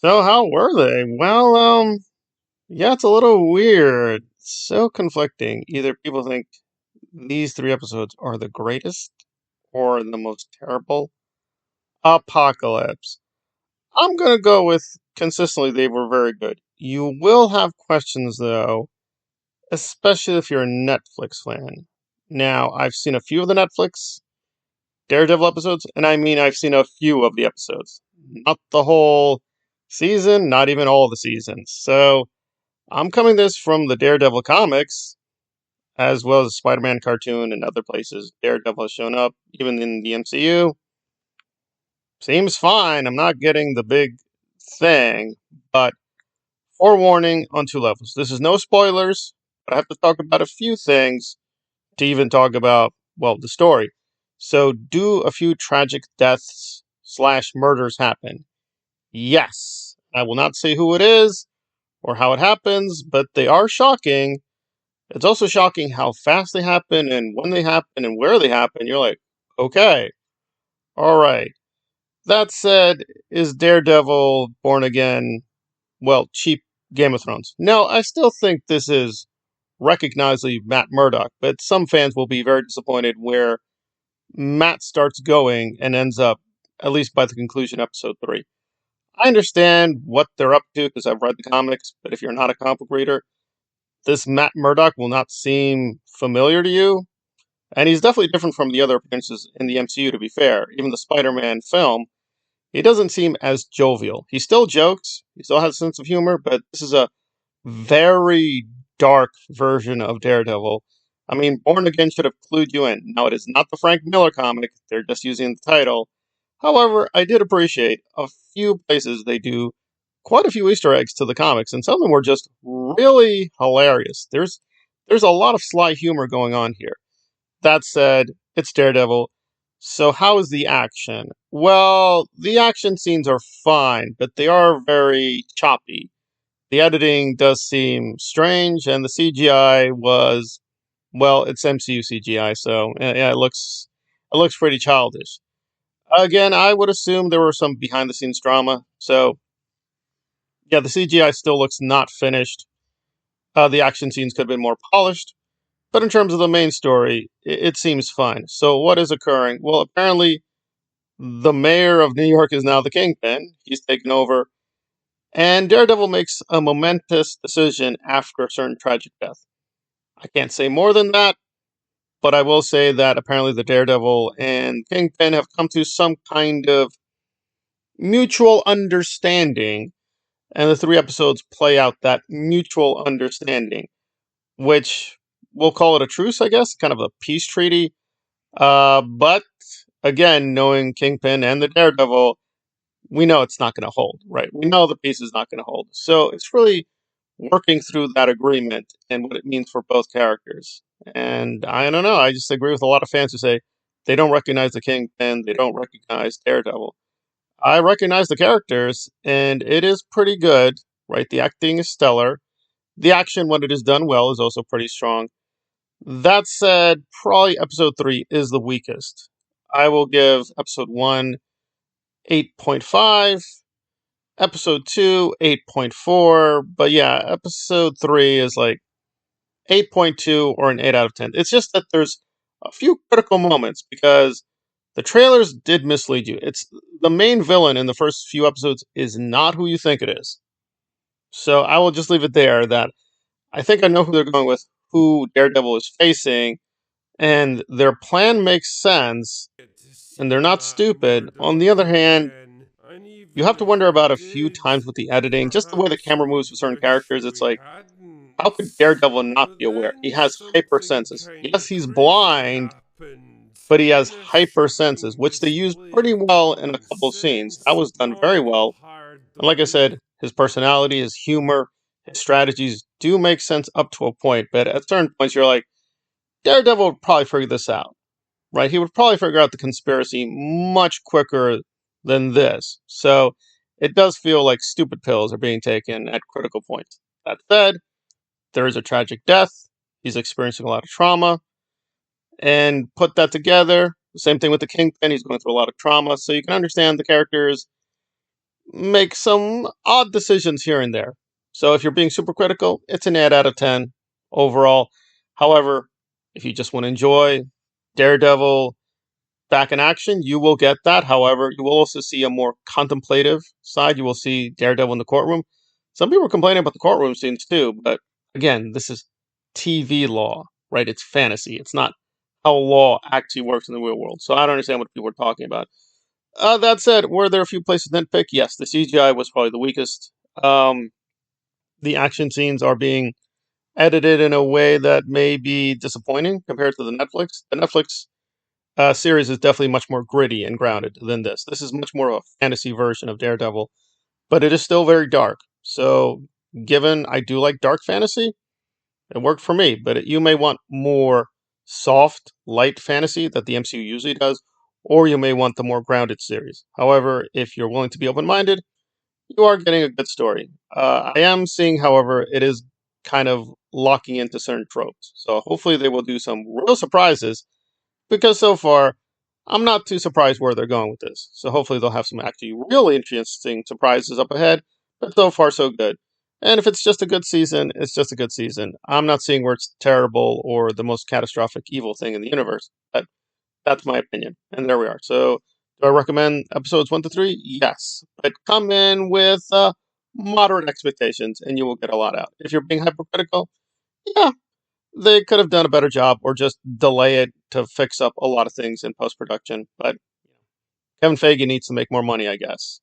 So how were they? Yeah, it's a little weird. So conflicting. Either people think these three episodes are the greatest or the most terrible. Apocalypse. I'm gonna go with consistently they were very good. You will have questions though, especially if you're a Netflix fan. Now, I've seen a few of the Netflix Daredevil episodes, and I mean I've seen a few of the episodes. Not the whole season, not even all the seasons. So I'm coming this from the Daredevil comics, as well as the Spider-Man cartoon and other places. Daredevil has shown up, even in the MCU. Seems fine. I'm not getting the big thing, but forewarning on two levels. This is no spoilers, but I have to talk about a few things to even talk about, well, the story. So, do a few tragic deaths slash murders happen? Yes. I will not say who it is or how it happens, but they are shocking. It's also shocking how fast they happen and when they happen and where they happen. You're like, okay, all right. That said, is Daredevil born again? Well, cheap Game of Thrones. No, I still think this is recognizably Matt Murdock, but some fans will be very disappointed where Matt starts going and ends up, at least by the conclusion, episode 3. I understand what they're up to because I've read the comics, but if you're not a comic book reader, this Matt Murdock will not seem familiar to you. And he's definitely different from the other appearances in the MCU, to be fair. Even the Spider Man film, he doesn't seem as jovial. He still jokes, he still has a sense of humor, but this is a very dark version of Daredevil. I mean, Born Again should have clued you in. Now, it is not the Frank Miller comic, they're just using the title. However, I did appreciate a few places they do quite a few Easter eggs to the comics, and some of them were just really hilarious. There's a lot of sly humor going on here. That said, it's Daredevil. So, how is the action? Well, the action scenes are fine, but they are very choppy. The editing does seem strange, and the CGI was, well, it's MCU CGI, so yeah, it looks pretty childish. Again, I would assume there were some behind the scenes drama, so yeah, the CGI still looks not finished. The action scenes could have been more polished, but in terms of the main story, it seems fine. So, what is occurring? Well, apparently, the mayor of New York is now the kingpin. He's taken over, and Daredevil makes a momentous decision after a certain tragic death. I can't say more than that, but I will say that apparently the Daredevil and Kingpin have come to some kind of mutual understanding, and the three episodes play out that mutual understanding, which we'll call it a truce, I guess, kind of a peace treaty. But again, knowing Kingpin and the Daredevil, we know it's not going to hold, right? We know the peace is not going to hold. So it's really working through that agreement and what it means for both characters. And I don't know, I just agree with a lot of fans who say they don't recognize the Kingpin, they don't recognize Daredevil. I recognize the characters, and it is pretty good, right? The acting is stellar. The action, when it is done well, is also pretty strong. That said, probably episode 3 is the weakest. I will give episode 1 8.5, episode 2 8.4, but yeah, episode 3 is like 8.2 or an 8 out of 10. It's just that there's a few critical moments because the trailers did mislead you. It's the main villain in the first few episodes is not who you think it is. So I will just leave it there that I think I know who they're going with, who Daredevil is facing, and their plan makes sense, and they're not stupid. On the other hand, you have to wonder about a few times with the editing, just the way the camera moves with certain characters. It's like, how could Daredevil not be aware? He has hyper senses. Yes, he's blind, but he has hyper senses, which they used pretty well in a couple of scenes. That was done very well. And like I said, his personality, his humor, his strategies do make sense up to a point, but at certain points you're like, Daredevil would probably figure this out, right? He would probably figure out the conspiracy much quicker than this. So it does feel like stupid pills are being taken at critical points. That said, there is a tragic death. He's experiencing a lot of trauma. And put that together, same thing with the Kingpin. He's going through a lot of trauma. So you can understand the characters make some odd decisions here and there. So if you're being super critical, it's an 8 out of 10 overall. However, if you just want to enjoy Daredevil back in action, you will get that. However, you will also see a more contemplative side. You will see Daredevil in the courtroom. Some people are complaining about the courtroom scenes too, but again, this is TV law, right? It's fantasy. It's not how law actually works in the real world. So I don't understand what people are talking about. That said, were there a few places to nitpick? Yes, the CGI was probably the weakest. Um, the action scenes are being edited in a way that may be disappointing compared to the Netflix. The Netflix series is definitely much more gritty and grounded than this. This is much more of a fantasy version of Daredevil, but it is still very dark. So, given I do like dark fantasy, it worked for me. But you may want more soft, light fantasy that the MCU usually does, or you may want the more grounded series. However, if you're willing to be open minded, you are getting a good story. I am seeing, however, it is kind of locking into certain tropes. So hopefully they will do some real surprises because so far I'm not too surprised where they're going with this. So hopefully they'll have some actually really interesting surprises up ahead. But so far so good. And if it's just a good season, it's just a good season. I'm not seeing where it's terrible or the most catastrophic evil thing in the universe. But that's my opinion. And there we are. So do I recommend episodes 1 to 3? Yes. But come in with moderate expectations and you will get a lot out. If you're being hypercritical, yeah, they could have done a better job or just delay it to fix up a lot of things in post production. But Kevin Feige needs to make more money, I guess.